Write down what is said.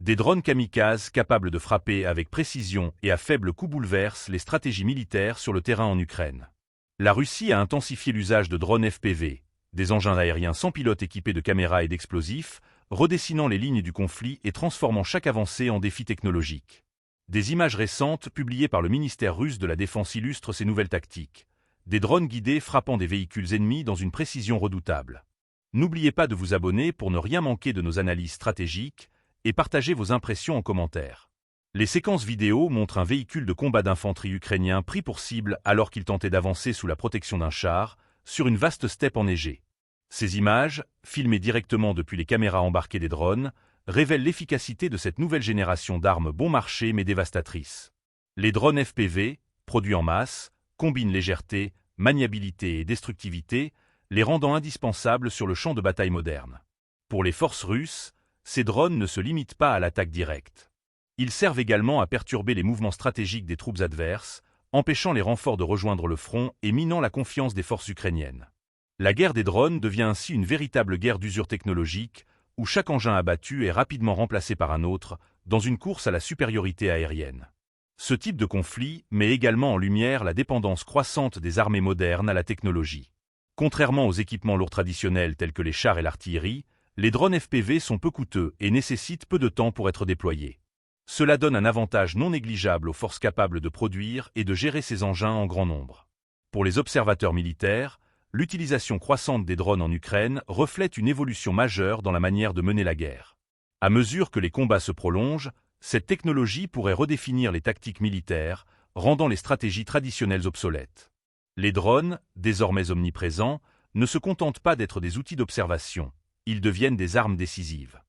Des drones kamikazes capables de frapper avec précision et à faible coût bouleversent les stratégies militaires sur le terrain en Ukraine. La Russie a intensifié l'usage de drones FPV, des engins aériens sans pilote équipés de caméras et d'explosifs, redessinant les lignes du conflit et transformant chaque avancée en défi technologique. Des images récentes publiées par le ministère russe de la Défense illustrent ces nouvelles tactiques. Des drones guidés frappant des véhicules ennemis dans une précision redoutable. N'oubliez pas de vous abonner pour ne rien manquer de nos analyses stratégiques et partagez vos impressions en commentaire. Les séquences vidéo montrent un véhicule de combat d'infanterie ukrainien pris pour cible alors qu'il tentait d'avancer sous la protection d'un char, sur une vaste steppe enneigée. Ces images, filmées directement depuis les caméras embarquées des drones, révèlent l'efficacité de cette nouvelle génération d'armes bon marché mais dévastatrices. Les drones FPV, produits en masse, combinent légèreté, maniabilité et destructivité, les rendant indispensables sur le champ de bataille moderne. Pour les forces russes, ces drones ne se limitent pas à l'attaque directe. Ils servent également à perturber les mouvements stratégiques des troupes adverses, empêchant les renforts de rejoindre le front et minant la confiance des forces ukrainiennes. La guerre des drones devient ainsi une véritable guerre d'usure technologique, où chaque engin abattu est rapidement remplacé par un autre, dans une course à la supériorité aérienne. Ce type de conflit met également en lumière la dépendance croissante des armées modernes à la technologie. Contrairement aux équipements lourds traditionnels tels que les chars et l'artillerie, les drones FPV sont peu coûteux et nécessitent peu de temps pour être déployés. Cela donne un avantage non négligeable aux forces capables de produire et de gérer ces engins en grand nombre. Pour les observateurs militaires, l'utilisation croissante des drones en Ukraine reflète une évolution majeure dans la manière de mener la guerre. À mesure que les combats se prolongent, cette technologie pourrait redéfinir les tactiques militaires, rendant les stratégies traditionnelles obsolètes. Les drones, désormais omniprésents, ne se contentent pas d'être des outils d'observation, ils deviennent des armes décisives.